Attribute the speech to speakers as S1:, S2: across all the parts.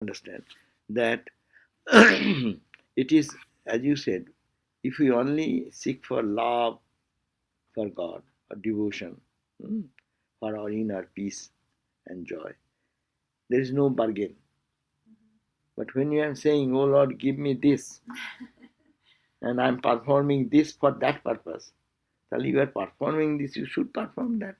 S1: understand that it is, as you said, if we only seek for love for God or devotion, mm, for our inner peace and joy, there is no bargain. But when you are saying, "Oh Lord, give me this," and I'm performing this for that purpose, well, you are performing this, you should perform that.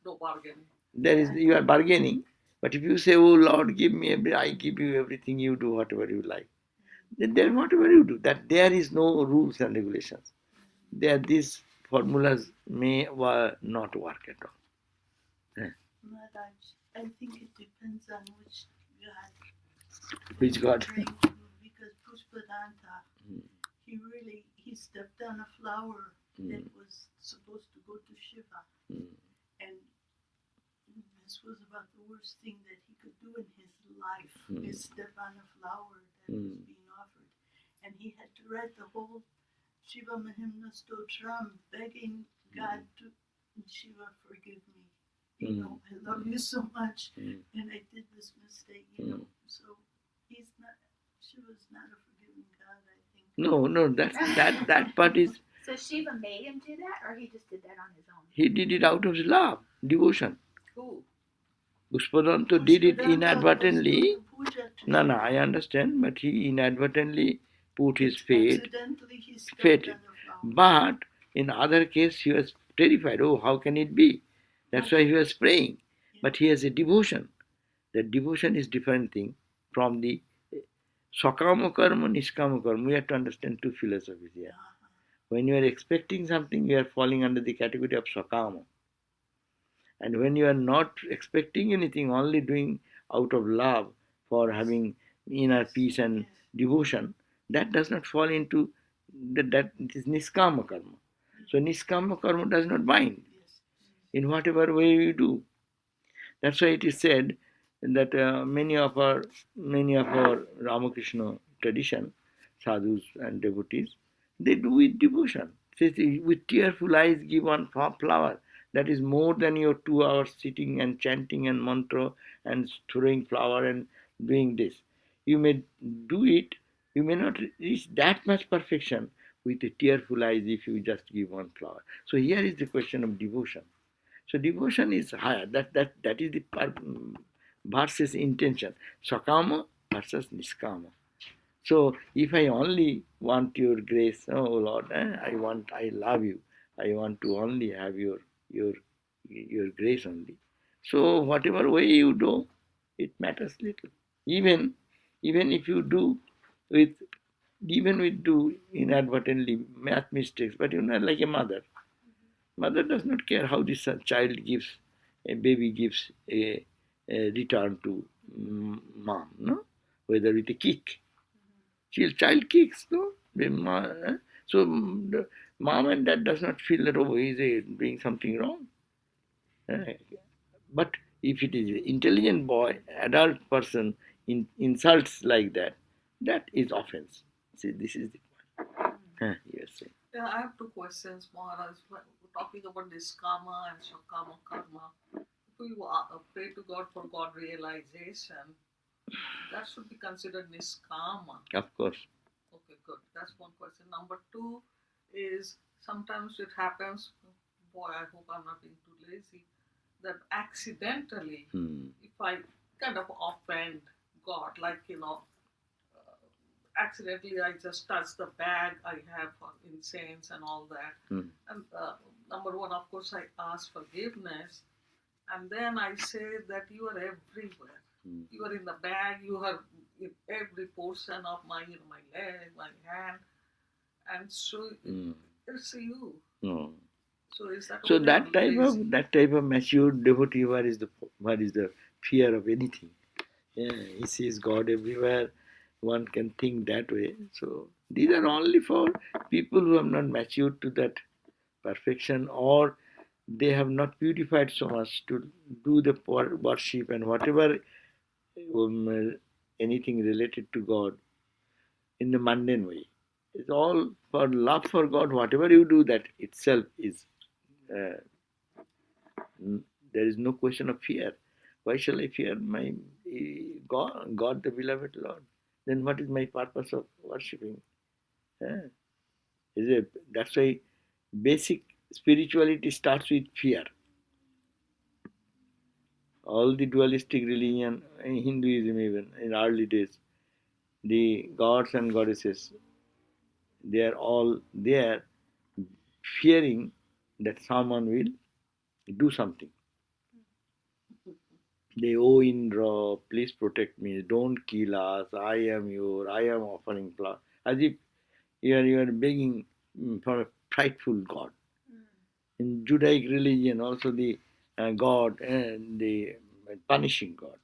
S2: No bargaining.
S1: There is, you are bargaining. But if you say, "Oh Lord, give me I give you everything, you do whatever you like," then whatever you do, that there is no rules and regulations. There, these formulas may not work at all.
S3: Maharaj, I think it depends on which God.
S1: Which God?
S3: Because Pushpadanta, he stepped on a flower that was supposed to go to Shiva. And this was about the worst thing that he could do in his life, is step on a flower that was being offered. And he had to write the whole Shiva Mahimna Stotram, begging God to, Shiva, forgive me. You know, I love you so much, and I did this mistake, you know. So Shiva's not a forgiving God, I think.
S1: No, that part is.
S4: So Shiva made him do that, or he just did that on his own?
S1: He did it out of love, devotion.
S2: Who?
S1: Pushpadanta did it inadvertently. No, I understand, but he inadvertently put his faith. But in other case, he was terrified. Oh, how can it be? That's why he was praying. But he has a devotion. That devotion is different thing from the sakama karma, niskama karma. We have to understand two philosophies here. When you are expecting something, you are falling under the category of sakama. And when you are not expecting anything, only doing out of love for having inner peace and devotion, that does not fall into that it is niskama karma. So niskama karma does not bind in whatever way you do. That's why it is said that many of our Ramakrishna tradition, sadhus and devotees, they do with devotion. Says, with tearful eyes give one flower. That is more than your 2 hours sitting and chanting and mantra and throwing flower and doing this. You may do it, you may not reach that much perfection with a tearful eyes if you just give one flower. So here is the question of devotion. So devotion is higher. That is the versus intention. Sakama versus niskama. So if I only want your grace, oh Lord, I love you. I want to only have your grace only. So whatever way you do, it matters little. Even if you do with do inadvertently math mistakes, but you know, like a mother. Mother does not care how this child gives, a baby gives a return to mom, no? Whether with a kick. Child kicks, no? So the mom and dad does not feel that, oh, he is doing something wrong. But if it is an intelligent boy, adult person insults like that, that is offense. See, this is the point. Yes.
S2: Yeah, I have two questions, Maharaj. We're talking about this karma and sakama karma. If we pray to God for God realization, that should be considered niskama.
S1: Of course.
S2: Okay, good. That's one question. Number two is sometimes it happens, boy, I hope I'm not being too lazy, that accidentally, if I kind of offend God, like, accidentally I just touch the bag I have for incense and all that. And number one, of course, I ask forgiveness. And then I say that you are everywhere. You are in the bag, you are in every portion of my leg, my hand. And so it's you.
S1: No.
S2: So is that
S1: so that type of mature devotee, where is the fear of anything? Yeah, he sees God everywhere. One can think that way. So these are only for people who have not matured to that perfection, or they have not purified so much to do the worship and whatever anything related to God in the mundane way. It's all for love for God. Whatever you do, that itself is. There is no question of fear. Why shall I fear my God the beloved Lord, then what is my purpose of worshipping? Eh? That's why basic spirituality starts with fear. All the dualistic religion, in Hinduism even, in early days, the gods and goddesses, they are all there fearing that someone will do something. They, oh Indra, please protect me, don't kill us, I am offering flower. As if you are begging for a frightful God. In Judaic religion, also the God and the punishing God,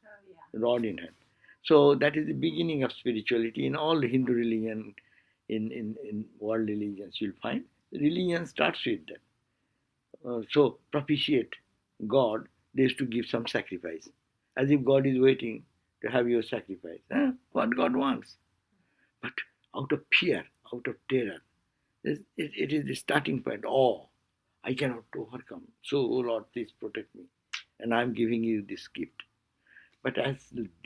S1: rod in hand. So that is the beginning of spirituality in all Hindu religion, in world religions. You'll find religion starts with that. So propitiate God, they used to give some sacrifice, as if God is waiting to have your sacrifice. What God wants, but out of fear, out of terror, it is the starting point. Oh, I cannot overcome. So, oh Lord, please protect me. And I am giving you this gift. But as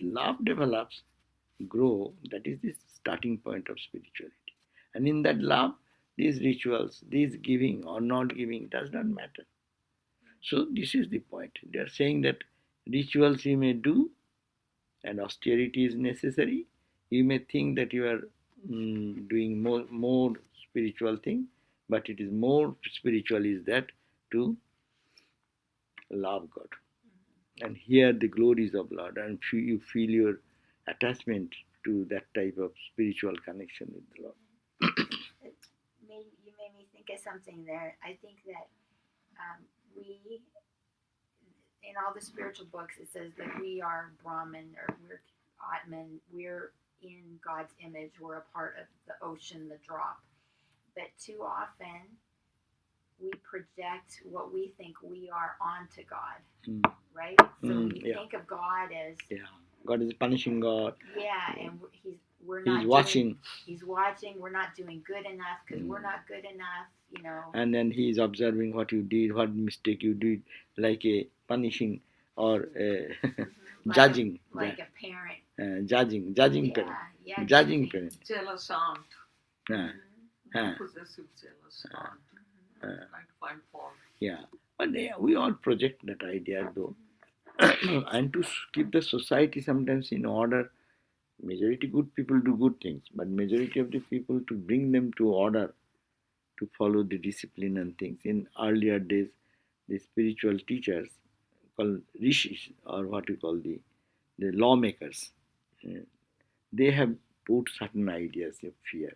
S1: love develops, grow, that is the starting point of spirituality. And in that love, these rituals, these giving or not giving does not matter. So this is the point. They are saying that rituals you may do and austerity is necessary. You may think that you are doing more spiritual thing, but it is more spiritual is that to love God. And here the glories of Lord, and you feel your attachment to that type of spiritual connection with the Lord.
S4: You made me think of something there. I think that we, in all the spiritual books, it says that we are Brahman or we're Atman, we're in God's image, we're a part of the ocean, the drop. But too often we project what we think we are onto God, right? So we think of God as
S1: God is a punishing God.
S4: Yeah, and we're
S1: He's
S4: not
S1: watching.
S4: He's watching. We're not doing good enough because we're not good enough, you know.
S1: And then he is observing what you did, what mistake you did, like a punishing or a judging.
S4: Like a parent.
S1: Judging parent.
S4: Yeah,
S1: judging parent.
S2: Jealous aunt. Possessive jealous aunt. Trying to find fault.
S1: Yeah, but we all project that idea though. And to keep the society sometimes in order, majority good people do good things, but majority of the people, to bring them to order, to follow the discipline and things. In earlier days, the spiritual teachers called rishis, or what you call the lawmakers, they have put certain ideas of fear.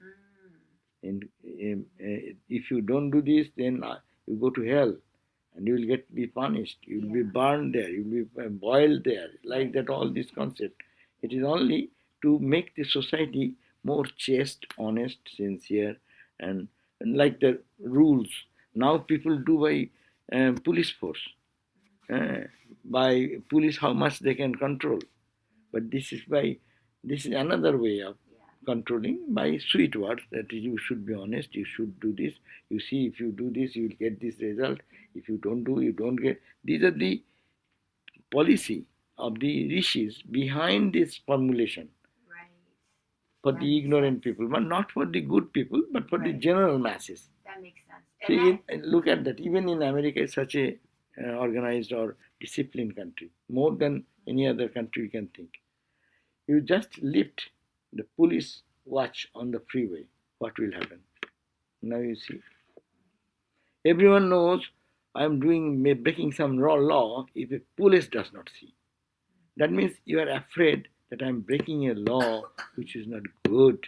S1: And if you don't do this, then you go to hell and you will be punished. You will be burned there. You will be boiled there. Like that, all this concept. It is only to make the society more chaste, honest, sincere, and like the rules. Now people do by police force. By police, how much they can control. But this is another way of controlling by sweet words, that you should be honest, you should do this, you see, if you do this you will get this result, if you don't do, you don't get. These are the policy of the rishis behind this formulation, for the ignorant people, but not for the good people, but for the general masses.
S4: That makes sense.
S1: See, look at that. Even in America, it's such a organized or disciplined country, more than any other country you can think. You just lift the police watch on the freeway, what will happen? Now you see. Everyone knows I am breaking some raw law if a police does not see. That means you are afraid that I am breaking a law which is not good.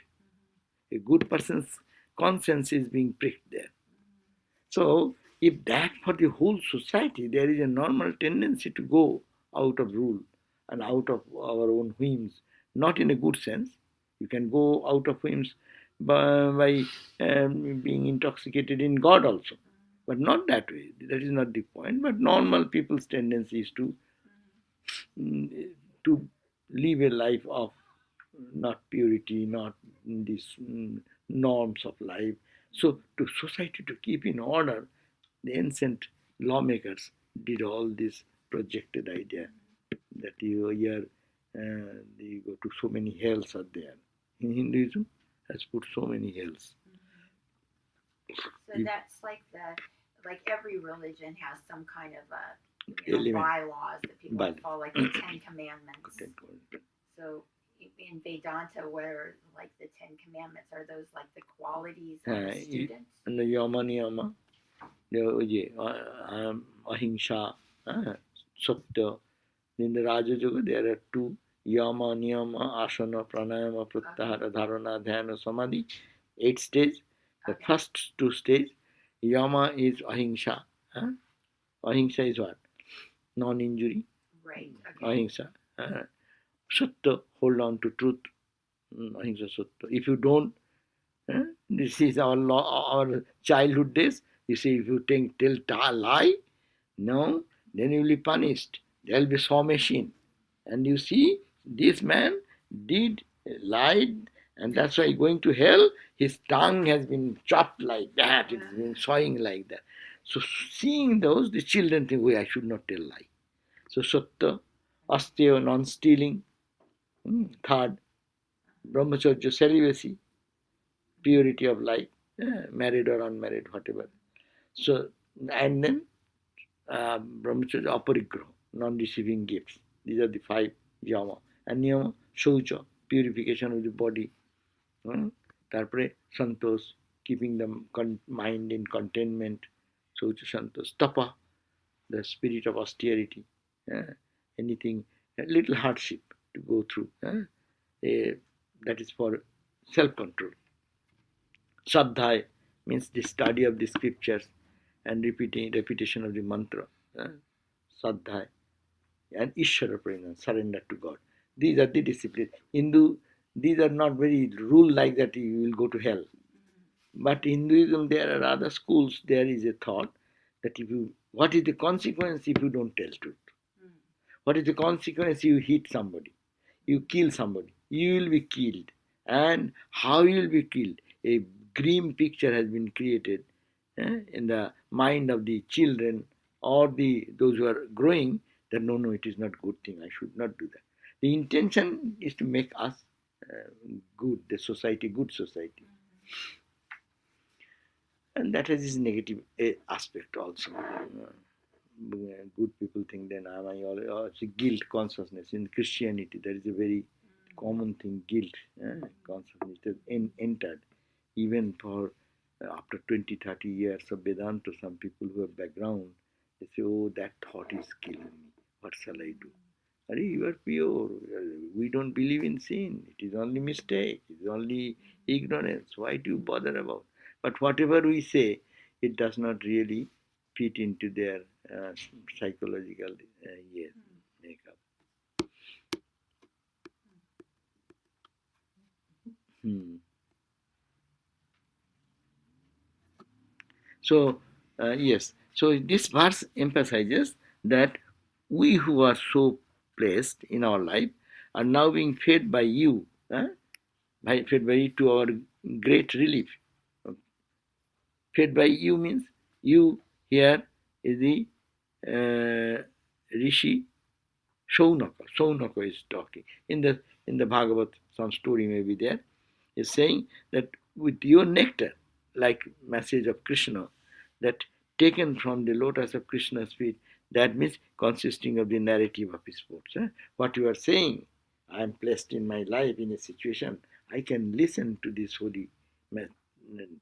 S1: A good person's conscience is being pricked there. So, if that for the whole society, there is a normal tendency to go out of rule and out of our own whims, not in a good sense. You can go out of whims by being intoxicated in God also, but not that way. That is not the point. But normal people's tendency is to live a life of not purity, not these norms of life. So, to society to keep in order, the ancient lawmakers did all this projected idea that you are You go to so many hells are there. In Hinduism, has put so many hells.
S4: So that's like every religion has some kind of bylaws that people follow, like the Ten Commandments. So in Vedanta, where like the Ten Commandments are those like the qualities of the students?
S1: And the Yama Niyama, Ahimsa, Satya. In the Raja Yoga, there are two: Yama, Niyama, Asana, Pranayama, Pratyahara, Dharana, Dhyana, Samadhi. 8 stages. The first 2 stages, Yama is Ahimsa. Ahimsa is what? Non-injury.
S4: Right.
S1: Ahimsa. Satya, hold on to truth. Ahimsa Satya. If you don't, this is our childhood days. You see, if you tell lie, no, then you will be punished. There will be saw machine. And you see, this man did lied, and that's why going to hell, his tongue has been chopped like that, it's been sawing like that. So seeing those, the children think, I should not tell lie. So Satya, Asteya, non-stealing. Third, Brahmacharya, celibacy, purity of life, married or unmarried, whatever. So, and then Brahmacharya, aparigraha, non-receiving gifts. These are the 5 yama. And niyama, shaucha, purification of the body. Tarpare, santos, keeping the mind in contentment. Shaucha, santos. Tapa, the spirit of austerity. Anything, a little hardship to go through. That is for self-control. Sadhya means the study of the scriptures and repetition of the mantra. Sadhya. And Ishvara Pranam, surrender to God. These are the disciplines. Hindu, these are not very rule like that you will go to hell. But Hinduism, there are other schools, there is a thought that what is the consequence if you don't tell truth? What is the consequence if you hit somebody? You kill somebody, you will be killed. And how you will be killed? A grim picture has been created in the mind of the children or those who are growing, that no, it is not good thing, I should not do that. The intention is to make us good, the society, good society. And that has its negative aspect also. Good people think then guilt consciousness. In Christianity, there is a very common thing, guilt consciousness has entered. Even for after 20-30 years of Vedanta, some people who have background, they say, that thought is killing me. What shall I do? You are pure. We don't believe in sin. It is only mistake. It is only ignorance. Why do you bother about? But whatever we say, it does not really fit into their psychological makeup. So, yes. So this verse emphasizes that we who are so placed in our life are now being fed by you, fed by you to our great relief. Fed by you means you here is the Rishi Shaunaka. Shaunaka is talking. In the Bhagavad, some story may be there, is saying that with your nectar, like message of Krishna, that taken from the lotus of Krishna's feet, that means consisting of the narrative of his words. What you are saying, I am placed in my life in a situation, I can listen to this holy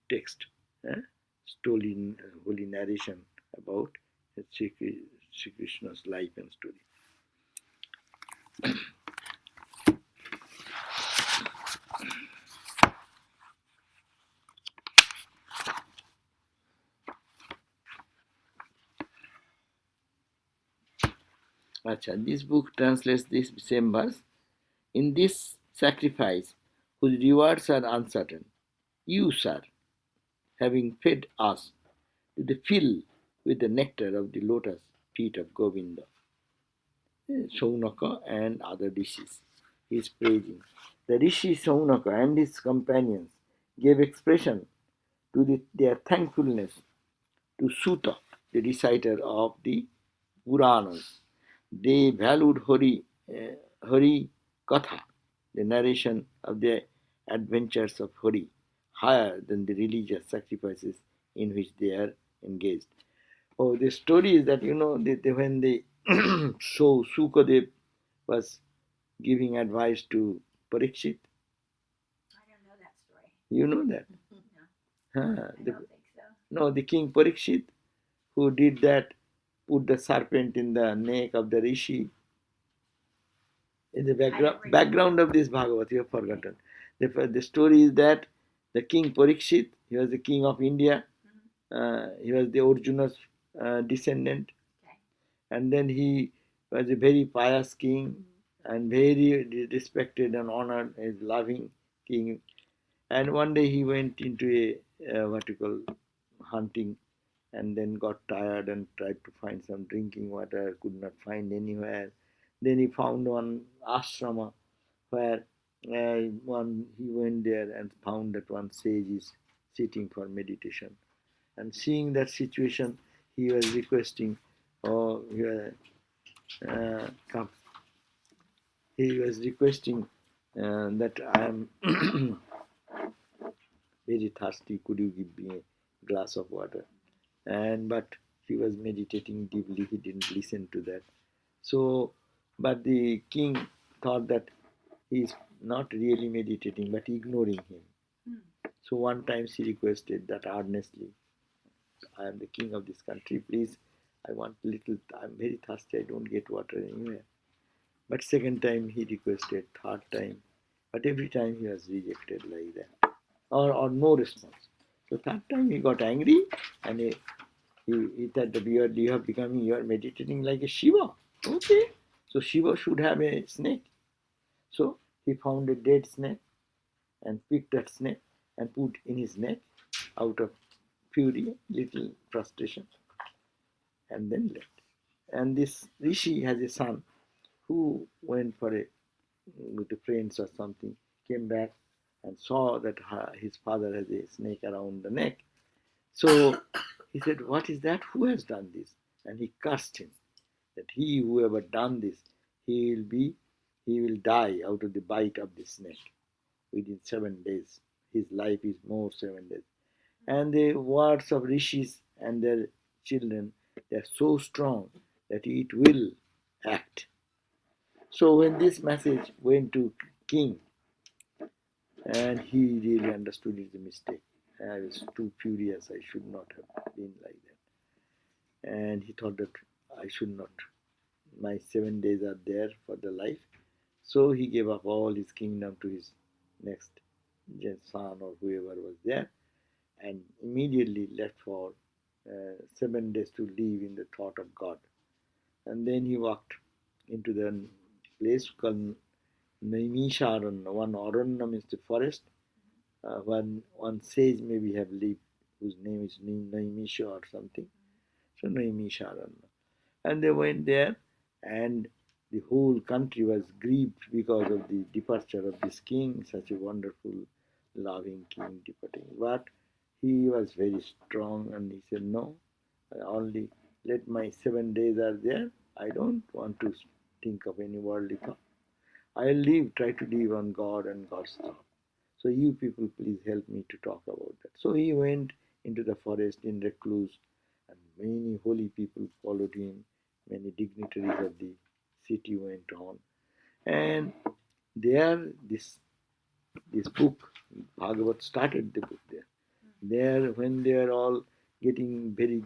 S1: text, holy narration about Sri Krishna's life and story. This book translates this same verse. In this sacrifice, whose rewards are uncertain, you, sir, having fed us to the fill with the nectar of the lotus feet of Govinda, Saunaka and other rishis, he is praising. The rishi Saunaka and his companions gave expression to their thankfulness to Suta, the reciter of the Puranas. They valued Hari katha, the narration of the adventures of Hari, higher than the religious sacrifices in which they are engaged. Oh, the story is that, when they so Sukadev was giving advice to Parikshit.
S4: I don't know that story.
S1: You know that?
S4: No,
S1: Huh,
S4: I don't think so.
S1: No, the king Parikshit, who did that, put the serpent in the neck of the rishi. In the background of this Bhagavat, you have forgotten. The story is that the king Parikshit, he was the king of India. He was the Arjuna's descendant.
S4: Okay.
S1: And then he was a very pious king and very respected and honored, a loving king. And one day he went into hunting, and then got tired and tried to find some drinking water, could not find anywhere. Then he found one ashrama where he went there and found that one sage is sitting for meditation. And seeing that situation, he was requesting, oh, come. He was requesting that I am very thirsty. Could you give me a glass of water? But he was meditating deeply. He didn't listen to that. So, but the king thought that he is not really meditating, but ignoring him. So one time she requested that earnestly, I am the king of this country, please, I want little, I am very thirsty, I don't get water anywhere. But second time he requested, third time, but every time he was rejected like that, or no response. So third time he got angry, and he thought that you are meditating like a Shiva. Okay, so Shiva should have a snake. So he found a dead snake and picked that snake and put in his neck out of fury, little frustration, and then left. And this Rishi has a son who went for with the friends or something, came back and saw that his father has a snake around the neck. So he said, what is that? Who has done this? And he cursed him, that whoever done this, he will die out of the bite of the snake within 7 days. His life is more 7 days. And the words of rishis and their children, they are so strong that it will act. So when this message went to king, and he really understood it's a mistake. I was too furious. I should not have been like that. And he thought that I should not. My 7 days are there for the life. So he gave up all his kingdom to his next son or whoever was there, and immediately left for 7 days to live in the thought of God. And then he walked into the place called Naimisharanya. One Aranya means the forest. One sage maybe have lived, whose name is Naimisha or something. So Naimisharanya. And they went there, and the whole country was grieved because of the departure of this king, such a wonderful, loving king departing. But he was very strong, and he said, no, only let my 7 days are there. I don't want to think of any worldly thought. I'll try to live on God and God's thought. So you people please help me to talk about that. So he went into the forest in recluse, and many holy people followed him. Many dignitaries of the city went on. And there this book, Bhagavat, started the book there. There, when they are all getting very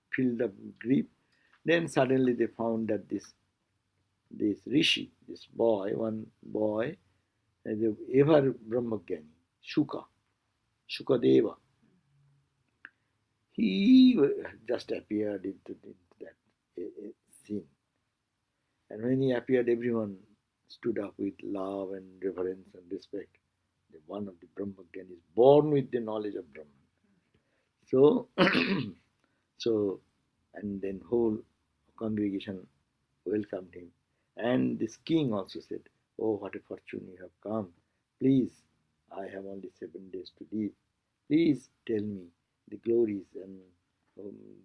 S1: filled up grief, then suddenly they found that this rishi, this boy, one boy, the ever Brahmagyani, Shukadeva, he just appeared into that scene. And when he appeared, everyone stood up with love and reverence and respect. The one of the Brahmagyan is born with the knowledge of Brahman. So, and then whole congregation welcomed him. And this king also said, oh, what a fortune you have come. Please, I have only 7 days to live. Please tell me the glories and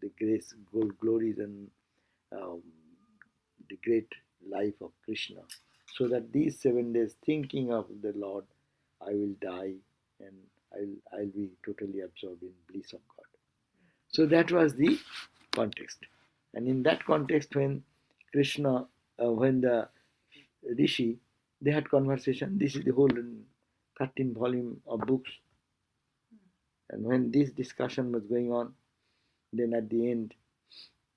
S1: the glories and um, the great life of Krishna. so that these 7 days thinking of the Lord, I will die and I'll be totally absorbed in bliss of God. So that was the context. And in that context, when Krishna, when the Rishi, they had conversation. This is the whole 13 volume of books. And when this discussion was going on, then at the end,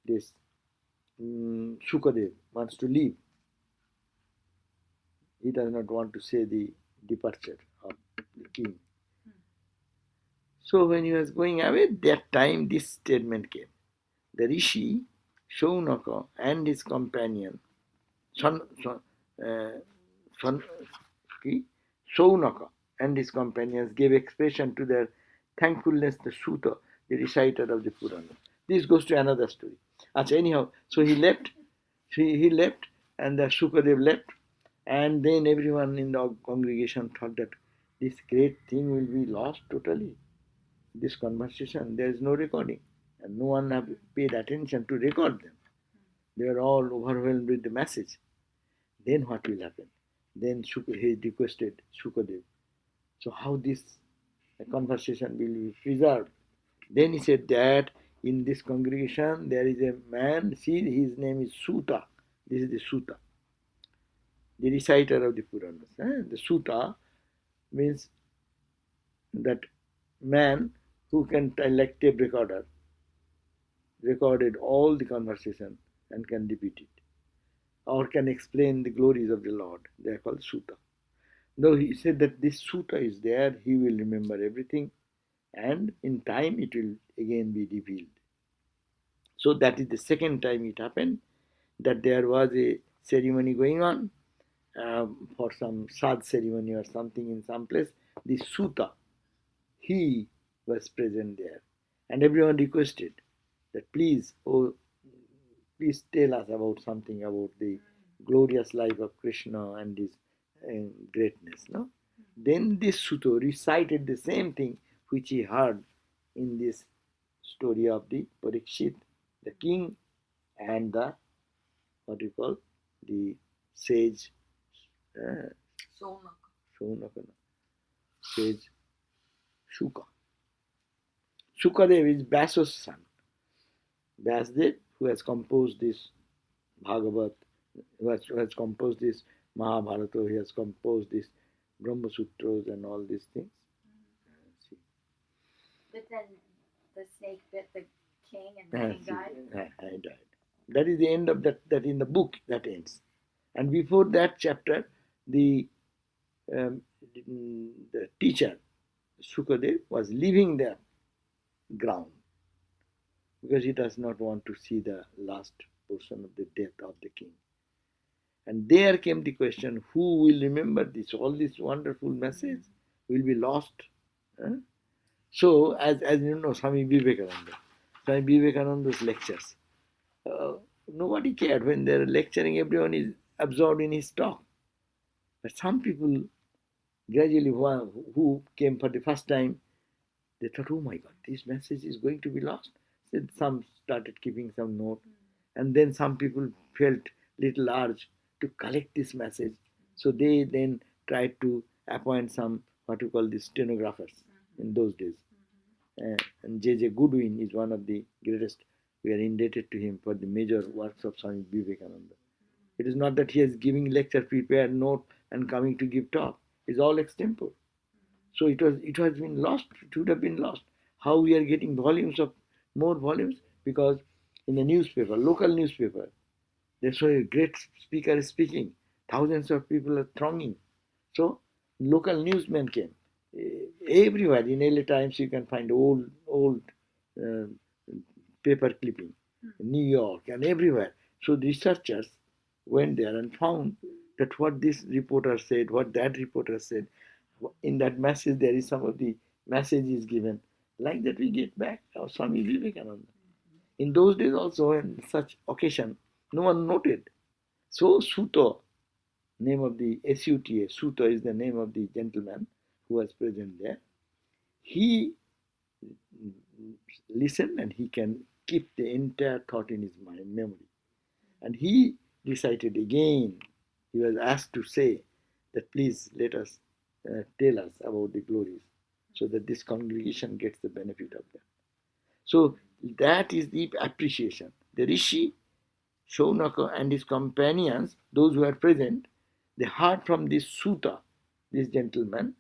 S1: this Sukadev wants to leave. He does not want to say the departure of the king. So when he was going away, that time this statement came. The Rishi, Shaunaka, and his companion, Shaunaka and his companions gave expression to their thankfulness to Suta, the reciter of the Purana. This goes to another story. Anyhow, so he left, he left, and the Sukadev left, and then everyone in the congregation thought that this great thing will be lost totally. This conversation, there is no recording, and no one have paid attention to record them. They are all overwhelmed with the message. Then what will happen? Then he requested Sukadev. So how this conversation will be preserved? Then he said that in this congregation there is a man, see his name is Suta. This is the Suta, the reciter of the Puranas. The Suta means that man who can, like tape recorder, recorded all the conversation and can repeat it, or can explain the glories of the Lord. They are called Suta. Though he said that this Suta is there, he will remember everything, and in time it will again be revealed. So that is the second time it happened, that there was a ceremony going on for some sad ceremony or something in some place. The Suta, he was present there, and everyone requested that please, oh, please tell us about something about the glorious life of Krishna and his greatness. No? Then this Suta recited the same thing which he heard in this story of the Parikshit, the king, and the, what you call, the sage, Saunaka, sage Shuka. Shukadev is Vyasa's son. Vyasadev, who has composed this Bhagavat, who has composed this Mahabharata, he has composed this Brahma Sutras and all these things.
S4: But then the snake bit the king and the king died?
S1: I died. That is the end of that in the book, that ends. And before that chapter, the teacher, Sukadev, was leaving the ground because he does not want to see the last portion of the death of the king. And there came the question, who will remember this? All this wonderful message will be lost. So, as you know, Swami Vivekananda's lectures, nobody cared. When they're lecturing, everyone is absorbed in his talk. But some people, gradually, who came for the first time, they thought, oh my God, this message is going to be lost. So some started keeping some note. And then some people felt little urge to collect this message. So they then tried to appoint some, what you call, the stenographers in those days. And J.J. Goodwin is one of the greatest. We are indebted to him for the major works of Swami Vivekananda. It is not that he is giving lecture, prepared note, and coming to give talk. It's all extempore. So it has been lost. It would have been lost. How we are getting more volumes? Because in the newspaper, local newspaper, they saw a great speaker is speaking. Thousands of people are thronging. So local newsmen came. Everywhere in LA Times you can find old uh, paper clipping. New York and everywhere. So the researchers went there and found that what this reporter said, what that reporter said, in that message there is some of the message is given. Like that we get back our Swami Vivekananda. In those days also, in such occasion, no one noted. So Suta, name of the Suta, Suta is the name of the gentleman who was present there. He listened and he can keep the entire thought in his mind, memory. And he recited again He was asked to say that please let us tell us about the glories so that this congregation gets the benefit of them. So that is the appreciation. The Rishi, Shaunaka and his companions, those who were present, they heard from this Sutta, this gentleman,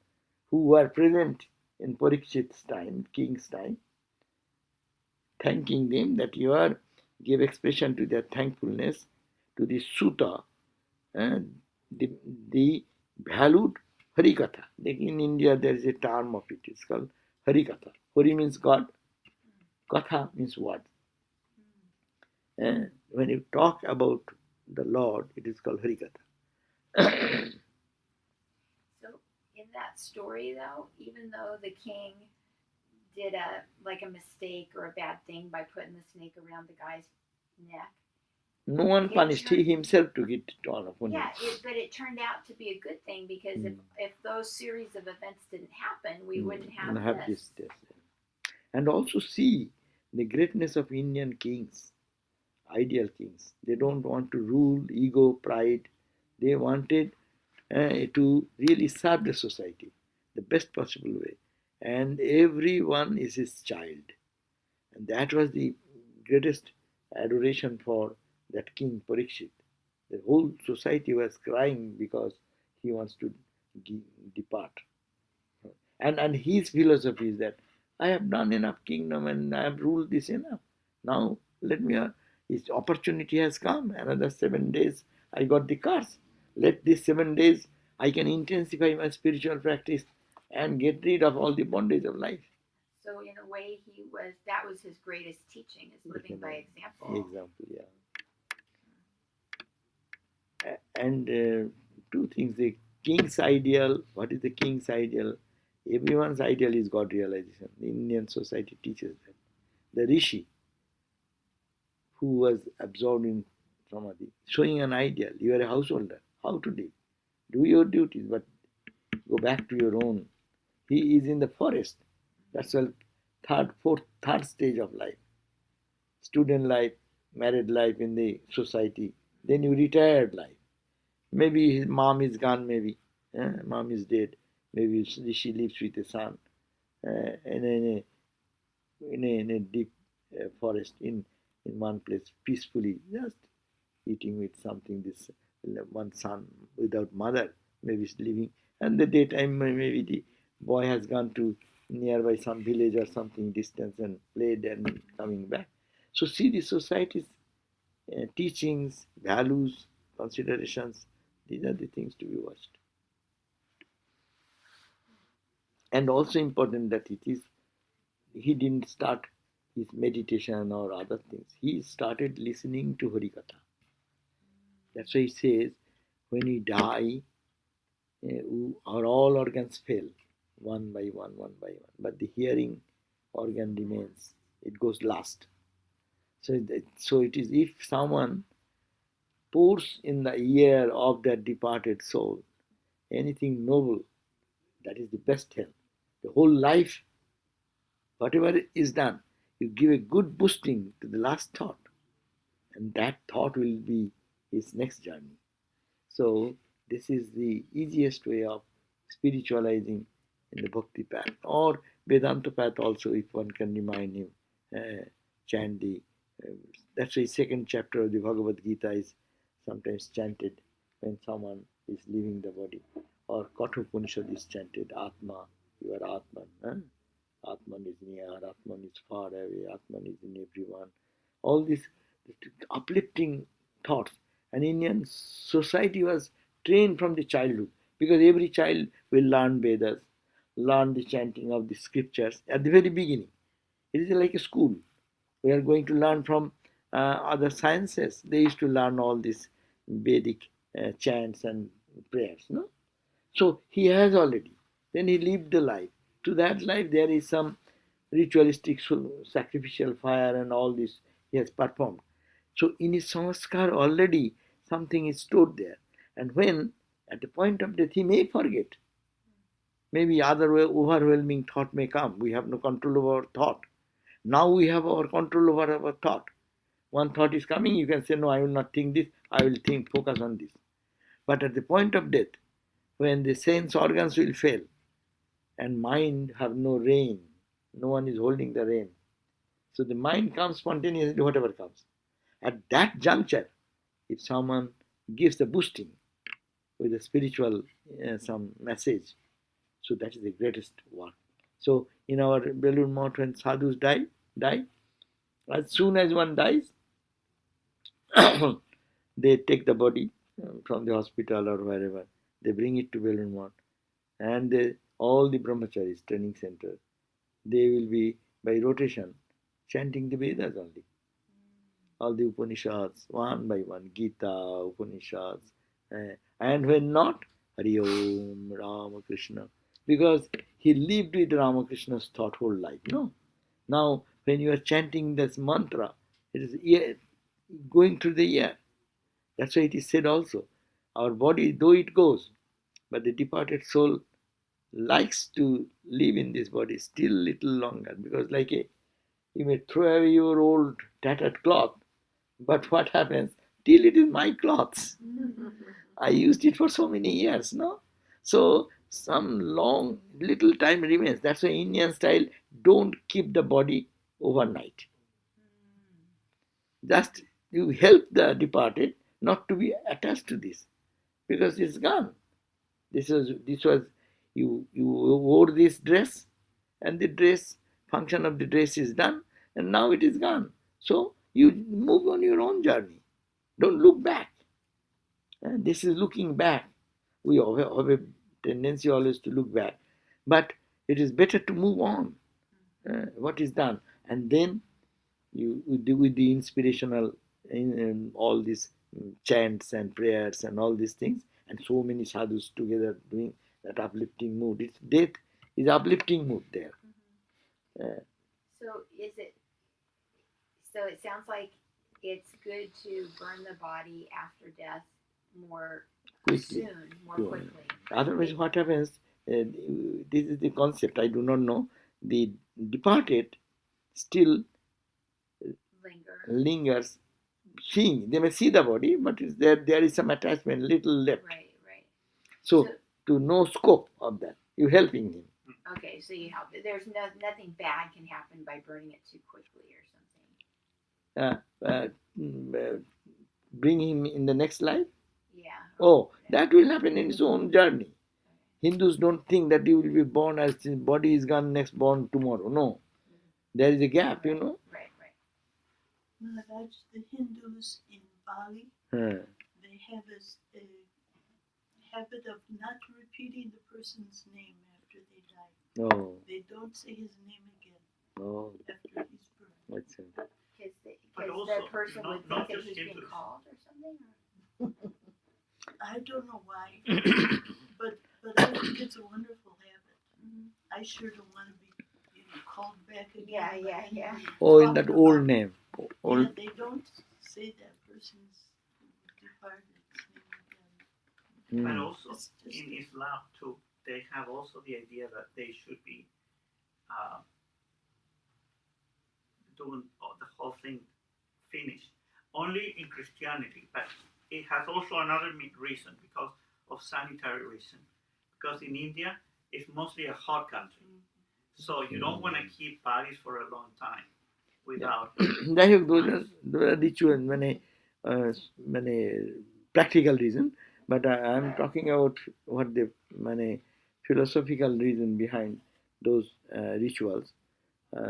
S1: who were present in Parikshit's time, king's time, thanking them that you are gave expression to their thankfulness to the Sutta, uh, the, the valued Harikatha. In India, there is a term of it. It's called Harikatha. Hari means God. Katha means word. When you talk about the Lord, it is called Harikatha.
S4: So in that story, though, even though the king did a mistake or a bad thing by putting the snake around the guy's neck,
S1: no one punished. He himself took it on upon him.
S4: But it turned out to be a good thing because if those series of events didn't happen, we wouldn't have this.
S1: And also see the greatness of Indian kings, ideal kings. They don't want to rule, ego, pride. They wanted to really serve the society the best possible way. And everyone is his child. And that was the greatest adoration for that king Parikshit. The whole society was crying because he wants to depart. And his philosophy is that I have done enough kingdom and I have ruled this enough. Now let me, his opportunity has come. Another 7 days I got the cards. Let these 7 days I can intensify my spiritual practice and get rid of all the bondage of life.
S4: So in a way, that was his greatest teaching, is living by example.
S1: Yeah. And two things: the king's ideal. What is the king's ideal? Everyone's ideal is God realization. The Indian society teaches that. The Rishi, who was absorbed in samadhi, showing an ideal. You are a householder. How to live? Do your duties, but go back to your own. He is in the forest. That's a third stage of life. Student life, married life in the society. Then you retired life. Maybe his mom is gone, maybe. Mom is dead. Maybe she lives with a son in a deep forest in one place, peacefully, just eating with something. This one son without mother, maybe is living. And the daytime, maybe the boy has gone to nearby some village or something distance and played and coming back. So see the society's teachings, values, considerations. These are the things to be watched. And also important that he didn't start his meditation or other things. He started listening to Harikatha. That's why he says, when we die, our all organs fail, one by one, but the hearing organ remains. It goes last. So it is, if someone pours in the ear of that departed soul anything noble, that is the best help. The whole life, whatever is done, you give a good boosting to the last thought, and that thought will be his next journey. So this is the easiest way of spiritualizing in the Bhakti path, or Vedanta path also, if one can remind him, chant the, that's why second chapter of the Bhagavad Gita is sometimes chanted when someone is leaving the body, or Kathopanishad is chanted, Atma, you are Atman. Atman is near, Atman is far away, Atman is in everyone. All these uplifting thoughts. And Indian society was trained from the childhood, because every child will learn Vedas, learn the chanting of the scriptures at the very beginning. It is like a school. We are going to learn from other sciences. They used to learn all these Vedic chants and prayers. No? So he has already. Then he lived the life. To that life there is some ritualistic sacrificial fire and all this he has performed. So in his sanskar already something is stored there. And when at the point of death he may forget. Maybe other overwhelming thought may come. We have no control over our thought. Now we have our control over our thought. One thought is coming, you can say, no, I will not think this, I will focus on this. But at the point of death, when the sense organs will fail and mind have no rein, no one is holding the rein. So the mind comes spontaneously, whatever comes. At that juncture, if someone gives the boosting with a spiritual some message, so that is the greatest work. So in our Belur Math, when sadhus die, as soon as one dies, they take the body from the hospital or wherever, they bring it to Belur Math, and all the brahmacharis, training center, they will be by rotation chanting the Vedas only. All the Upanishads, one by one, Gita, Upanishads, and when not, Hari Om, Ramakrishna, because he lived with Ramakrishna's thought whole life. No, now when you are chanting this mantra, it is going through the air. That's why it is said also, our body, though it goes, but the departed soul likes to live in this body still little longer, because like you may throw away your old tattered cloth, but what happens? Till it is my clothes. I used it for so many years, no? So some long little time remains. That's why Indian style, don't keep the body overnight. Just you help the departed not to be attached to this, because it's gone. This was you wore this dress, and the dress function of the dress is done, and now it is gone. So you move on your own journey. Don't look back. And this is looking back. We have a tendency always to look back, but it is better to move on. What is done, and then you do with the inspirational in all these chants and prayers and all these things, and so many sadhus together doing that uplifting mood. It's death is uplifting mood there.
S4: So is it? So it sounds like it's good to burn the body after death more
S1: Quickly.
S4: soon, more quickly.
S1: Otherwise, what happens? This is the concept. I do not know. The departed still lingers, seeing. They may see the body, but there is some attachment, little left.
S4: Right.
S1: So to no scope of that, you're helping him.
S4: Okay, so you help. There's nothing bad can happen by burning it too quickly or something.
S1: Bring him in the next life.
S4: Yeah.
S1: Oh, that will happen in his own journey. Hindus don't think that he will be born as his body is gone, next born tomorrow. No. There is a gap,
S4: Right.
S3: Maharaj, the Hindus in Bali, they have a habit of not repeating the person's name after they die.
S1: Oh.
S3: They don't say his name again after he's burned.
S1: That's it.
S4: Because the person would think that he's being called or something?
S3: I don't know why, but I think it's a wonderful habit. I sure don't want to be called back again.
S4: Yeah.
S1: Oh, in that old name.
S3: Yeah, they don't say that person's departed name again.
S5: And also in Islam too, they have also the idea that they should be doing the whole thing finished. Only in Christianity, but it has also another reason, because of sanitary reason. Because in India, it's mostly a hot country, so you don't want to keep bodies for a long time without.
S1: যাই হোক, those are ritual, মানে practical reason, but I'm talking about what the philosophical reason behind those rituals.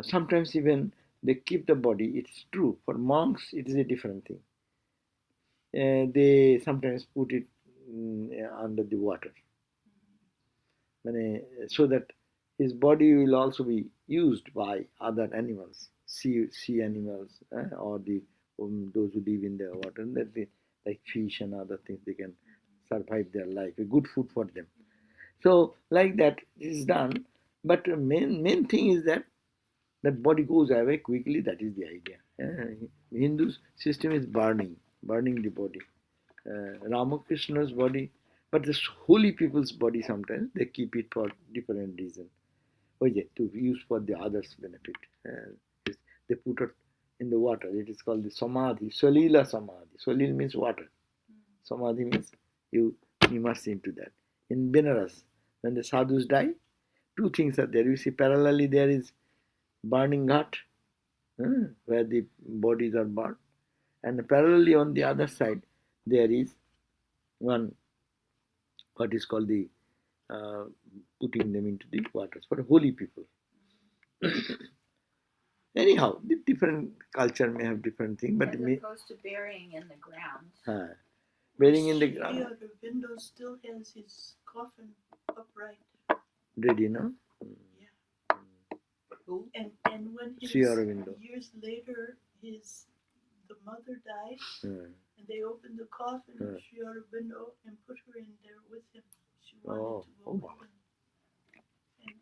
S1: Sometimes even they keep the body. It's true. For monks, it is a different thing. They sometimes put it under the water, so that his body will also be used by other animals, sea animals, or those who live in the water, like fish and other things. They can survive their life. A good food for them. So like that is done. But the main thing is that body goes away quickly. That is the idea. Hindu's system is burning the body. Ramakrishna's body, but the holy people's body, sometimes they keep it for different reason. To use for the others' benefit. They put it in the water. It is called the samadhi, solila samadhi. Solil means water. Samadhi means you immerse into that. In Benares, when the sadhus die, two things are there. You see, parallelly there is burning ghat, where the bodies are burned, and parallelly on the other side there is one, what is called the putting them into the waters for holy people. Anyhow, the different culture may have different things, but
S4: as opposed to burying in the ground.
S1: Burying in the
S3: Sri
S1: ground.
S3: Aurobindo still has his coffin upright.
S1: Did you know?
S3: Yeah.
S2: Who?
S3: And when
S1: Sri Aurobindo.
S3: years later the mother died,
S1: Hmm.
S3: and they opened the coffin of Sri Aurobindo and put her in there with him. She wanted to go with him.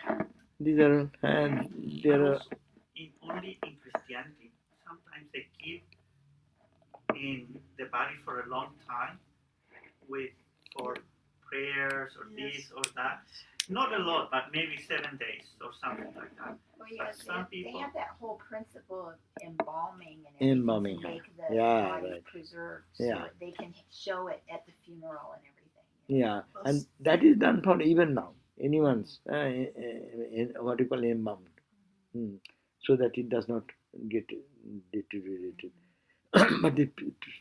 S3: And
S1: These are there are
S5: Also, only in Christianity, sometimes they keep in the body for a long time for prayers or this or that. Not a lot, but maybe 7 days or something like that.
S4: Well, yeah,
S5: Some
S4: they
S5: people
S4: have that whole principle of embalming and everything
S1: Embalming,
S4: to make the
S1: yeah,
S4: body
S1: right.
S4: preserved, so
S1: Yeah.
S4: they can show it at the funeral and everything.
S1: Yeah, and that is done for even now. Anyone's what you call embalmed, so that it does not get deteriorated. But the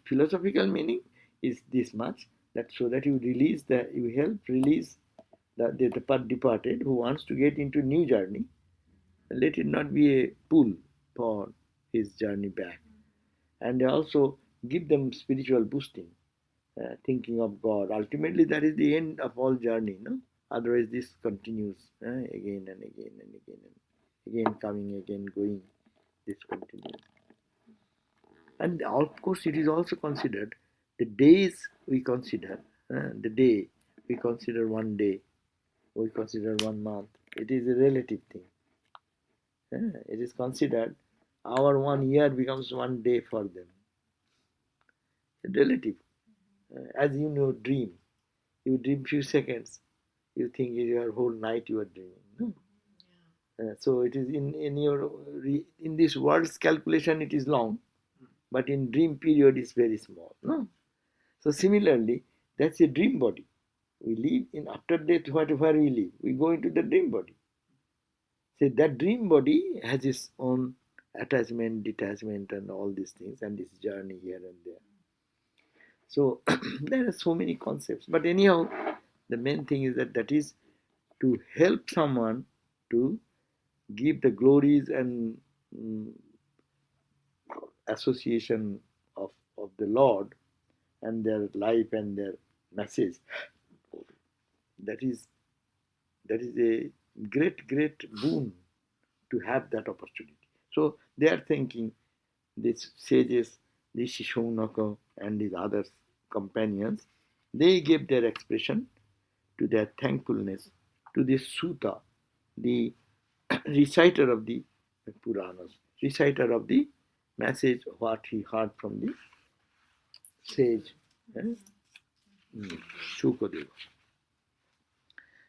S1: philosophical meaning is this much, that so that you help release the departed who wants to get into new journey. Let it not be a pull for his journey back, and also give them spiritual boosting. Thinking of God. Ultimately, that is the end of all journey, no? Otherwise, this continues again and again and again and again, coming, again, going. This continues. And of course, it is also considered the days we consider, the day we consider 1 day, we consider 1 month. It is a relative thing. It is considered our 1 year becomes 1 day for them. Relative. As you know, dream. You dream few seconds, you think your whole night you are dreaming. No? So it is in this world's calculation it is long, but in dream period is very small. No? So similarly, that's a dream body. We live in after death, whatever we live, we go into the dream body. So that dream body has its own attachment, detachment, and all these things, and this journey here and there. So there are so many concepts, but anyhow, the main thing is that is to help someone to give the glories and association of the Lord and their life and their message. That is a great boon to have that opportunity. So they are thinking, these sages, these Shishonaka and these other companions, they gave their expression to their thankfulness to the Sutta, the reciter of the Puranas, reciter of the message what he heard from the sage Shukadeva.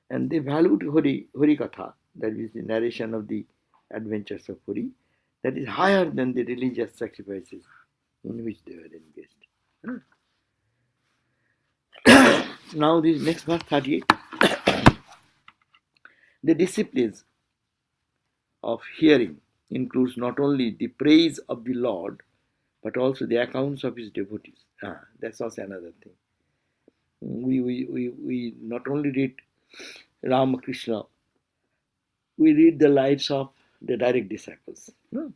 S1: And they valued Hari Katha, that is the narration of the adventures of Hari, that is higher than the religious sacrifices in which they were engaged. Now this next verse 38. The disciplines of hearing includes not only the praise of the Lord, but also the accounts of his devotees. That's also another thing. We not only read Ramakrishna, we read the lives of the direct disciples. No?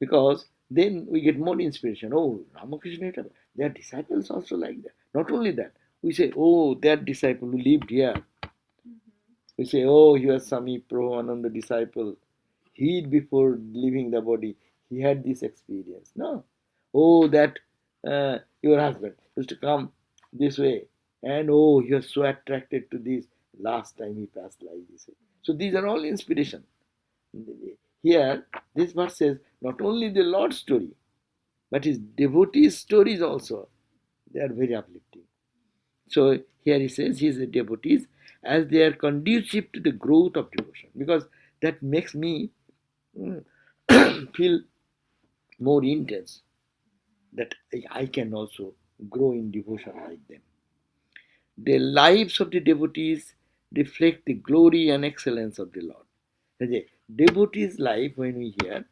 S1: Because then we get more inspiration. Oh, Ramakrishna, their disciples also like that. Not only that, we say, oh, that disciple who lived here. We say, oh, he was Swami Sarvadevananda disciple. He, before leaving the body, he had this experience. No. Oh, that your husband used to come this way. And oh, he was so attracted to this. Last time he passed like this way. So these are all inspiration. Here, this verse says, not only the Lord's story, but his devotees' stories also. They are very uplifting. So here he says his devotees, as they are conducive to the growth of devotion, because that makes me feel more intense, that I can also grow in devotion like them. The lives of the devotees reflect the glory and excellence of the Lord. The devotees' life, when we hear,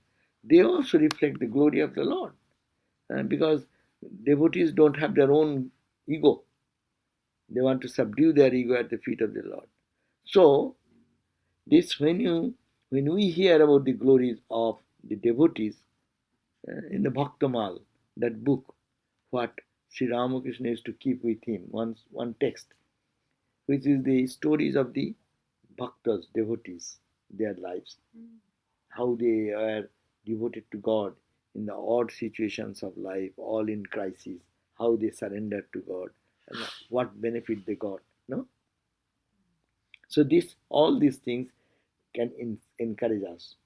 S1: they also reflect the glory of the Lord. Because devotees don't have their own ego. They want to subdue their ego at the feet of the Lord. So, this when we hear about the glories of the devotees in the Bhaktamal, that book, what Sri Ramakrishna used to keep with him, one text, which is the stories of the bhaktas, devotees, their lives, how they are devoted to God in the odd situations of life, all in crisis, how they surrendered to God, and what benefit they got. No, so all these things can encourage us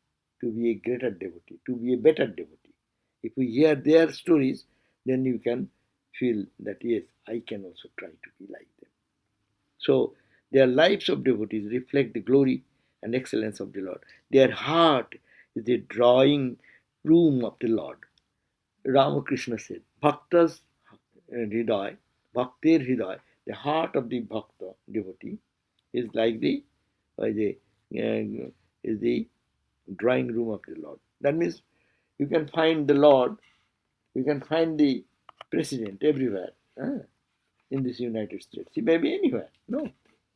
S1: to be a greater devotee, to be a better devotee. If we hear their stories, then you can feel that yes, I can also try to be like them. So their lives of devotees reflect the glory and excellence of the Lord. Their heart is the drawing room of the Lord. Ramakrishna said, Bhakta's hriday, Bhaktir hriday, the heart of the Bhakta devotee is like is the drawing room of the Lord. That means you can find the Lord, you can find the president everywhere in this United States. He may be anywhere. No,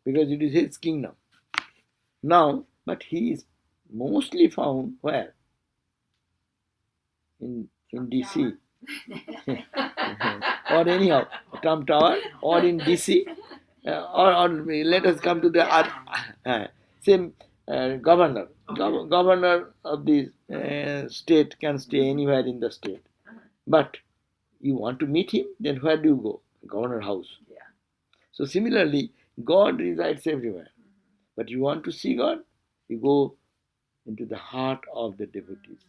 S1: because it is his kingdom. Now, but he is mostly found where? In DC. Or anyhow, Trump Tower, or in DC, or let us come to the same governor. Governor of the state can stay anywhere in the state. But you want to meet him, then where do you go? Governor house. So similarly, God resides everywhere. But you want to see God, you go into the heart of the devotees.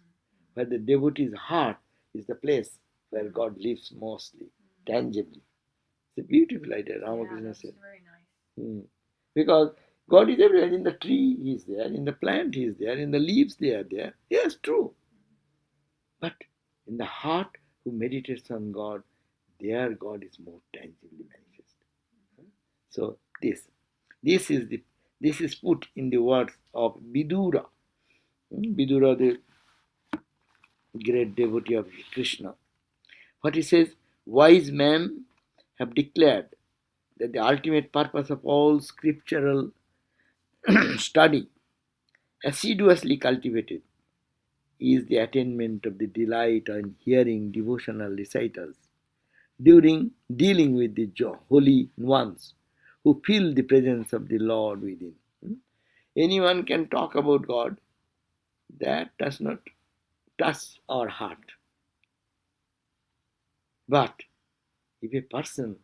S1: Where the devotee's heart is the place where God lives mostly, tangibly. It's a beautiful idea, Ramakrishna said.
S4: Very nice.
S1: Because God is everywhere. In the tree, He is there. In the plant, He is there. In the leaves, they are there. Yes, true. But in the heart who meditates on God, there God is more tangibly manifest. So this is put in the words of Vidura. Vidura, the great devotee of Krishna. What he says, wise men have declared that the ultimate purpose of all scriptural study, assiduously cultivated, is the attainment of the delight in hearing devotional recitals during dealing with the holy ones who feel the presence of the Lord within. Anyone can talk about God, that does not touch our heart. But if a person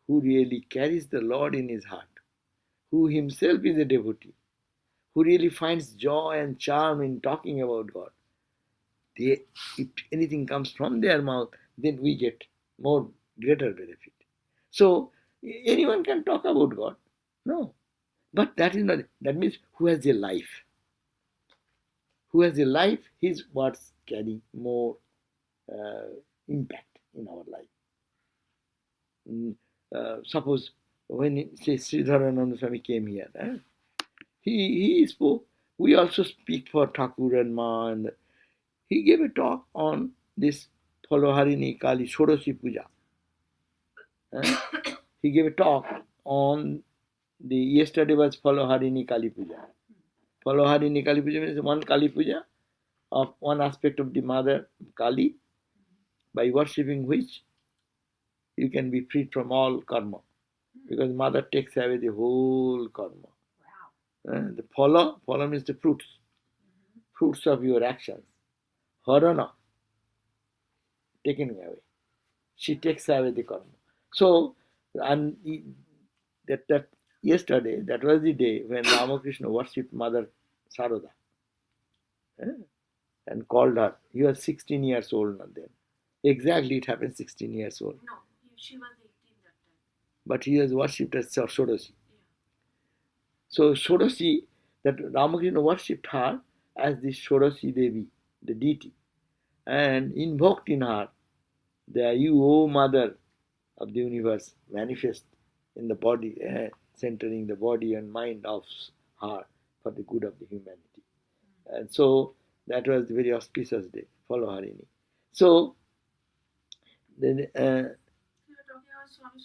S1: who really carries the Lord in his heart, who himself is a devotee, who really finds joy and charm in talking about God, if anything comes from their mouth, then we get more greater benefit. So anyone can talk about God. No. But that is not, that means who has a life. Who has a life, his words carry more impact in our life. Suppose when say Sridharananda Swami came here, he spoke. We also speak for Thakur and Ma, and he gave a talk on this Phaloharini Kali Shodoshi Puja. He gave a talk on yesterday was Phaloharini Kali Puja. Phaloharini Kali Puja means one Kali Puja of one aspect of the Mother Kali, by worshipping which you can be freed from all karma. Because Mother takes away the whole karma. Wow. The phala means the fruits of your actions. Harana, taken away. She takes away the karma. So, and that yesterday, that was the day when Ramakrishna worshipped Mother Sarada and called her. He was 16 years old then. Exactly, it happened 16 years old.
S3: No, she was 18 that time.
S1: But he was worshipped as Shodoshi. So Shodoshi, that Ramakrishna worshipped her as the Shodoshi Devi, the deity, and invoked in her, you, O Mother of the universe, manifest in the body, centering the body and mind of her for the good of the humanity. And so that was the very auspicious day. Follow Harini. So then,
S3: You were talking about Swami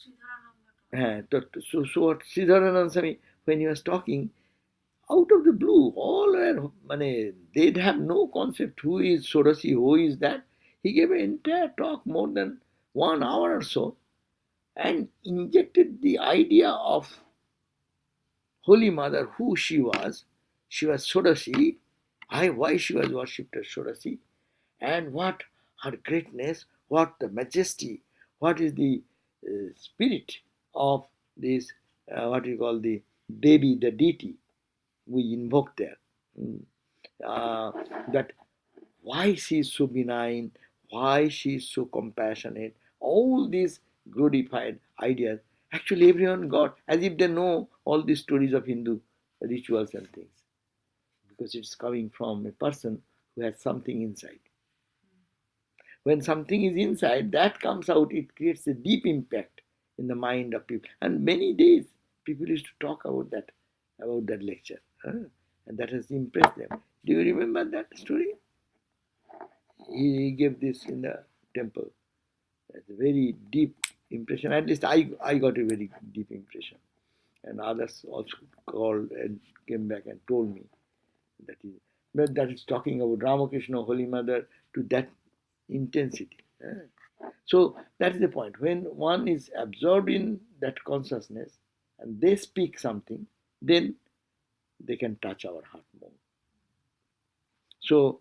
S3: Sridharananda.
S1: so what Sridharananda Swami, when he was talking, out of the blue, all were, they'd have no concept who is Sorasi, who is that. He gave an entire talk, more than 1 hour or so, and injected the idea of Holy Mother, who she was. She was Sorasi, why she was worshipped as Sorasi, and what her greatness, what the majesty, what is the spirit of this, what you call the Devi, the deity we invoke there. That why she is so benign, why she is so compassionate, all these glorified ideas. Actually, everyone got, as if they know all these stories of Hindu rituals and things, because it's coming from a person who has something inside. When something is inside, that comes out, it creates a deep impact in the mind of people. And many days, people used to talk about that lecture. And that has impressed them. Do you remember that story? He gave this in the temple. It's a very deep impression. At least I got a very deep impression. And others also called and came back and told me that is talking about Ramakrishna, Holy Mother, to that intensity. So that is the point. When one is absorbed in that consciousness and they speak something, then they can touch our heart more. So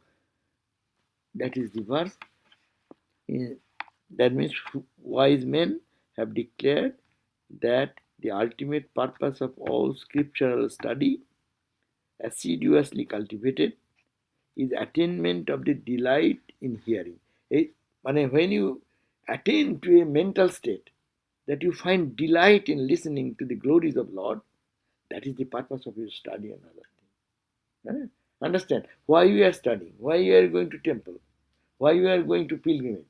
S1: that is the verse. That means wise men have declared that the ultimate purpose of all scriptural study, assiduously cultivated, is attainment of the delight in hearing. When you attain to a mental state that you find delight in listening to the glories of Lord, that is the purpose of your study and other things. Understand why you are studying, why you are going to temple, why you are going to pilgrimage.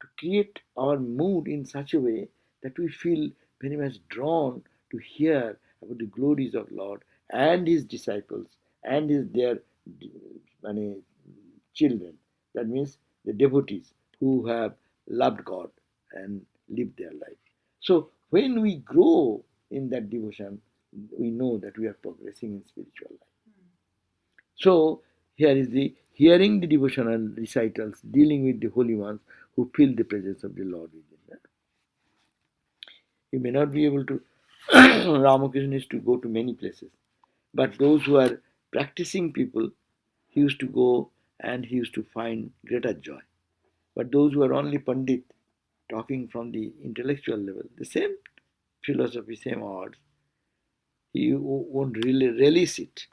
S1: To create our mood in such a way that we feel very much drawn to hear about the glories of Lord and His disciples and their children. That means the devotees who have loved God and lived their life. So when we grow in that devotion, we know that we are progressing in spiritual life. So here is the hearing the devotional recitals, dealing with the holy ones who feel the presence of the Lord within them. You may not be able to, Ramakrishna used to go to many places, but those who are practicing people, he used to go and he used to find greater joy. But those who are only Pandit, talking from the intellectual level, the same philosophy, same words, he won't really release it.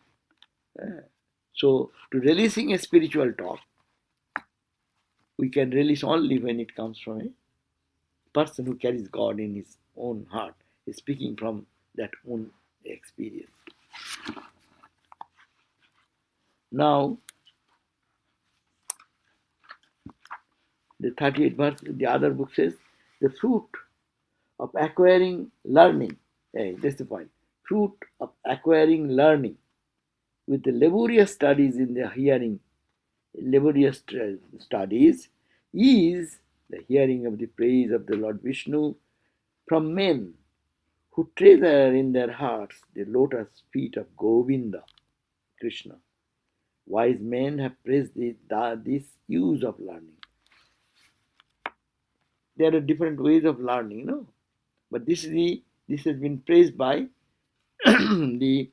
S1: So, to releasing a spiritual talk, we can release only when it comes from a person who carries God in his own heart, is speaking from that own experience. Now, the 38th verse, the other book says, the fruit of acquiring learning. Hey, that's the point. Fruit of acquiring learning with the laborious studies in the hearing, laborious studies is the hearing of the praise of the Lord Vishnu from men who treasure in their hearts the lotus feet of Govinda, Krishna. Wise men have praised this use of learning. There are different ways of learning, but this has been praised by the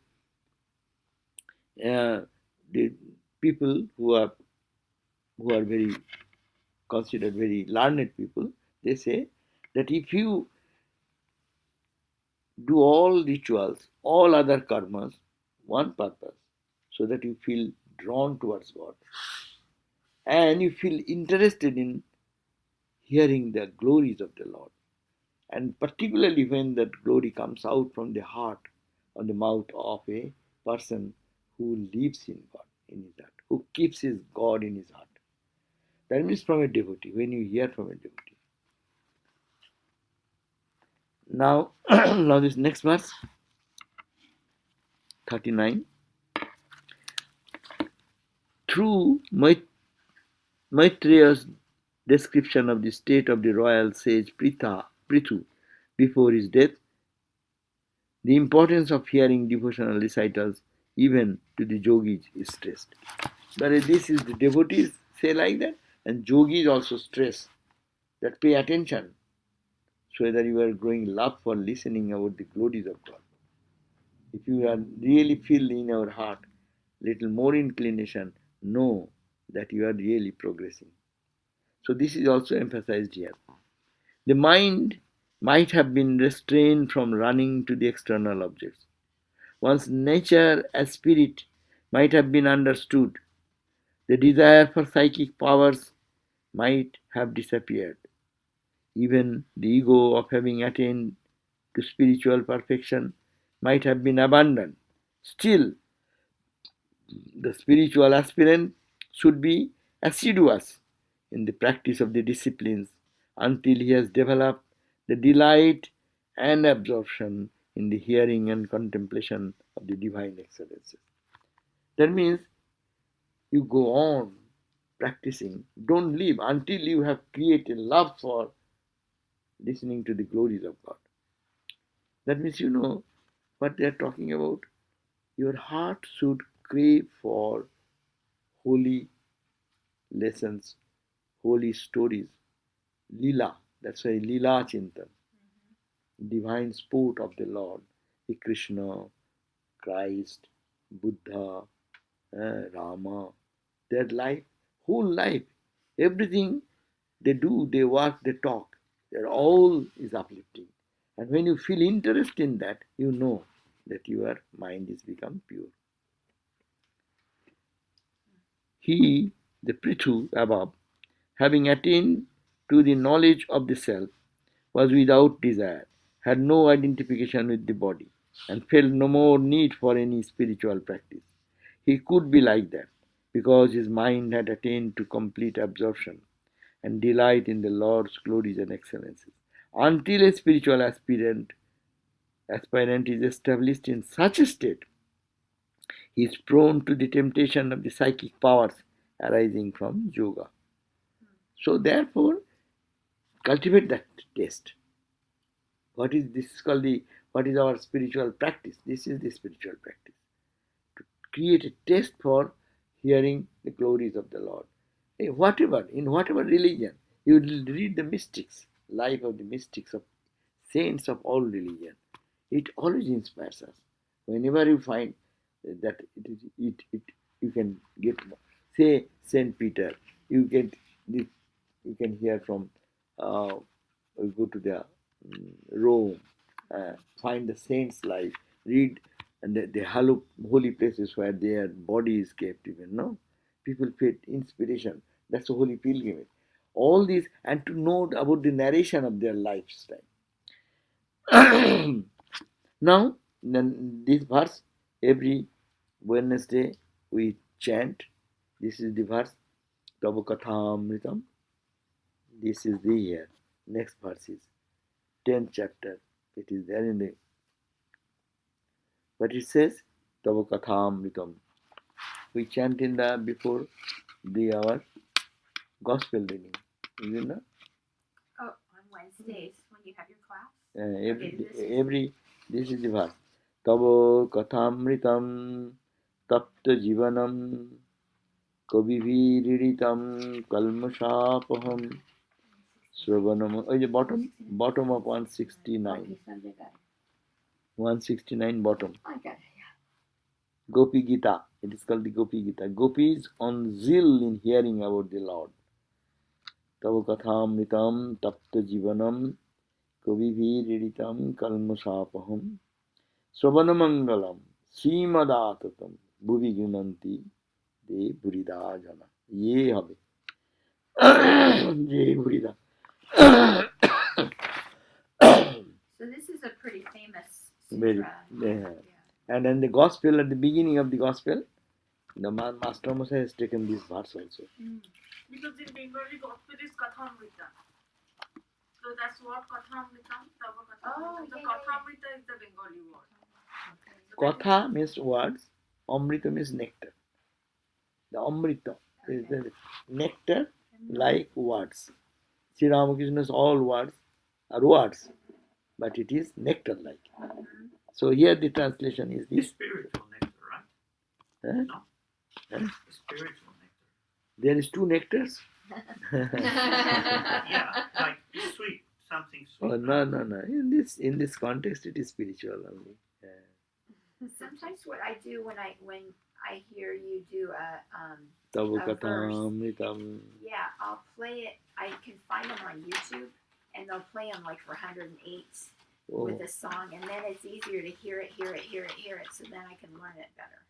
S1: the people who are very considered very learned people. They say that if you do all rituals, all other karmas, one purpose, so that you feel drawn towards God and you feel interested in hearing the glories of the Lord. And particularly when that glory comes out from the heart or the mouth of a person who lives in God, in his heart, who keeps his God in his heart. That means from a devotee, when you hear from a devotee. Now, now this next verse, 39. Through Maitreya's description of the state of the royal sage Prithu before his death, the importance of hearing devotional recitals even to the yogis is stressed. But this is the devotees say like that, and yogis also stress that pay attention so that you are growing love for listening about the glories of God. If you are really feel in your heart little more inclination, know that you are really progressing. So this is also emphasized here. The mind might have been restrained from running to the external objects. One's nature as spirit might have been understood. The desire for psychic powers might have disappeared. Even the ego of having attained to spiritual perfection might have been abandoned. Still, the spiritual aspirant should be assiduous in the practice of the disciplines until he has developed the delight and absorption in the hearing and contemplation of the divine excellences. That means you go on practicing, don't leave until you have created love for listening to the glories of God. That means you know what they are talking about. Your heart should crave for holy lessons, holy stories, lila. That's why lila chintan, divine sport of the Lord, the Krishna, Christ, Buddha, Rama, their life, whole life, everything they do, they work, they talk, they're all is uplifting. And when you feel interest in that, you know that your mind is become pure. He, the Prithu above, having attained to the knowledge of the self, was without desire, had no identification with the body, and felt no more need for any spiritual practice. He could be like that because his mind had attained to complete absorption and delight in the Lord's glories and excellences. Until a spiritual aspirant is established in such a state, he is prone to the temptation of the psychic powers arising from yoga. So therefore, cultivate that taste. What is this is called the what is our spiritual practice? This is the spiritual practice. To create a taste for hearing the glories of the Lord. In whatever religion, you read the mystics, life of the mystics of saints of all religion. It always inspires us. Whenever you find that you can get say Saint Peter, you get you can hear from you go to the Rome, find the saints' life, read and the holy places where their body is kept. Even no, people feel inspiration. That's a holy pilgrimage. All these and to know about the narration of their lifestyle. Now, then this verse every Wednesday we chant. This is the verse Tava Kathamritam. This is the year. Next verse is 10th chapter. It is there in the. But it says Tava Kathamritam. We chant in the before our gospel reading. Is it not?
S4: Oh, on Wednesdays when you have your class?
S1: Every this is the verse. Tavo Kathamritam Tapta Jivanam Kaviviritam Kalmashapaham Sravanam. Oh, the bottom of 169. 169 bottom.
S4: I got it, yeah.
S1: Gopi Gita. It is called the Gopi Gita. Gopis on zeal in hearing about the Lord. Tava Kathamritam Tapta Jivanam Kaviviritam Kalmashapaham Sravanamangalam Srimadatam Bhuvi Gunanti De Burida Jana. Ye habe. Ye Burida.
S4: So this is a pretty famous
S1: Very,
S4: sutra.
S1: yeah. And then the gospel, at the beginning of the gospel, the Master Moshe has taken this verse also.
S2: Because in Bengali, gospel is Kathamrita.
S6: So that's what Kathamritam, Tava
S4: Oh,
S6: Kathamritam. The
S4: yeah, yeah, yeah.
S6: Kathamrita is the Bengali word.
S4: Okay.
S6: So that
S1: Katha means words, Amrita means nectar. The Amrita is
S4: Okay.
S1: the nectar like words. Sri Ramakrishna's all words are words, but it is nectar like. So here the translation is
S5: The
S1: this.
S5: spiritual nectar, right?
S1: Huh?
S5: No?
S1: Huh?
S5: The spiritual nectar.
S1: There is two nectars.
S5: Yeah, like it's sweet, something sweet.
S1: Oh no no no! In this context, it is spiritual only.
S4: Sometimes what I do when I hear you do
S1: Tavu
S4: a verse,
S1: katamritam.
S4: yeah, I'll play it. I can find them on YouTube, and they'll play them like for 108 with
S1: Oh,
S4: a song, and then it's easier to hear it. So then I can learn it better.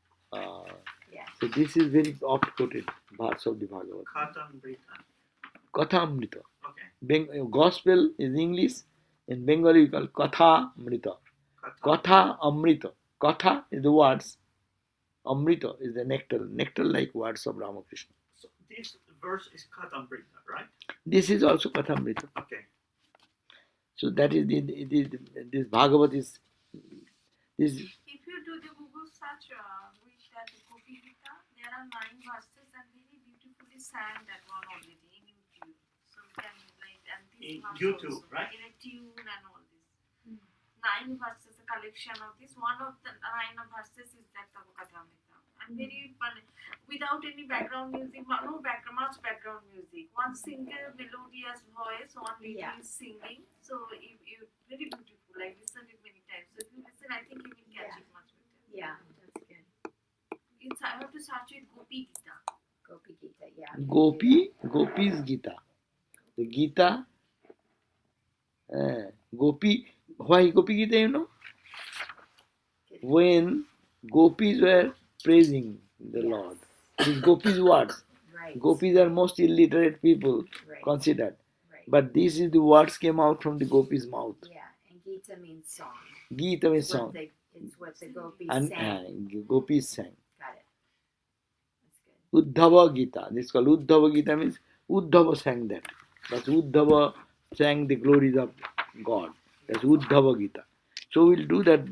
S4: Yeah.
S1: so this is very oft quoted parts of the Bhagavad.
S5: Katamrita.
S1: Kathamrita.
S5: Okay.
S1: Gospel is English. In Bengali, we call Katha Amrita. Katha Amrita. Katha is the words. Amrita is the nectar. Nectar like words of Ramakrishna.
S5: So this verse is Katamrita, right?
S1: This is also Kathamrita.
S5: Okay.
S1: So that is this Bhagavad is this.
S6: if you do the Google search with that Gopi Gita, there are 9 verses and very beautifully sang that one already in YouTube. So you can like and this
S5: In
S6: verse
S5: YouTube,
S6: also,
S5: right?
S6: in a tune and all this. 9 verses, a collection of this. One of the 9 verses is that Tavakathamrita. And very funny, without any background music, no background, much background music. One single melodious voice, one lady
S4: Yeah.
S6: is singing. So you very beautiful. I listened it many times. So if you listen, I think you will catch
S4: Yeah.
S6: it much better.
S4: Yeah, that's good.
S6: It's I have to search it Gopi Gita.
S4: Gopi Gita, yeah.
S1: Gopi's Gita. The Gita, Gopi. Why Gopi Gita? You know, when gopis were praising the
S4: Yes.
S1: Lord, these gopis' words.
S4: Right.
S1: Gopis are most illiterate people
S4: Right.
S1: considered,
S4: Right.
S1: but this is the words came out from the gopis' mouth.
S4: Yeah, and Gita means song.
S1: Gita means
S4: It's what
S1: song,
S4: it's what the gopis
S1: and
S4: sang.
S1: gopis sang.
S4: Got it. That's good.
S1: Uddhava Gita. This is called Uddhava Gita means Uddhava sang that. That's Uddhava sang the glories of God. That's Uddhava Gita. So we'll do that.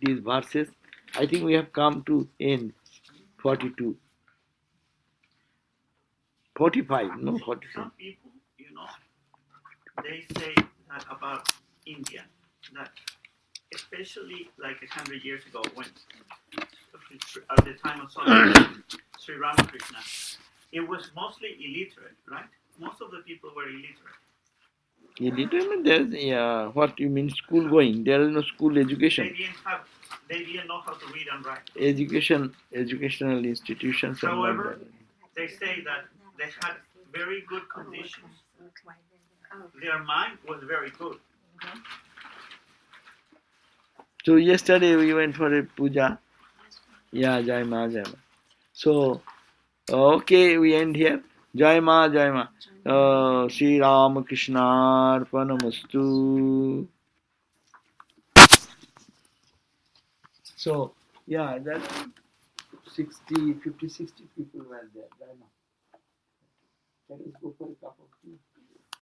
S1: These verses. I think we have come to end 42. 45, no 45.
S5: Some people, they say that about India, that especially like 100 years ago, when at the time of Sri Ramakrishna, it was mostly illiterate, right? Most of the people were illiterate.
S1: Illiterate, there's what you mean school going? There is no school education.
S5: They didn't know how to read and write.
S1: Educational institutions.
S5: However, they say that they had very good conditions. Their mind was very good.
S1: So yesterday we went for a puja. Yeah, Jai Ma, Jai Ma. So, okay, we end here. Jai Ma, Jai Ma. Sri Ramakrishna Arpanamastu. So, yeah, that 50, 60 people were there. Jai Ma. Let us go for a cup of tea.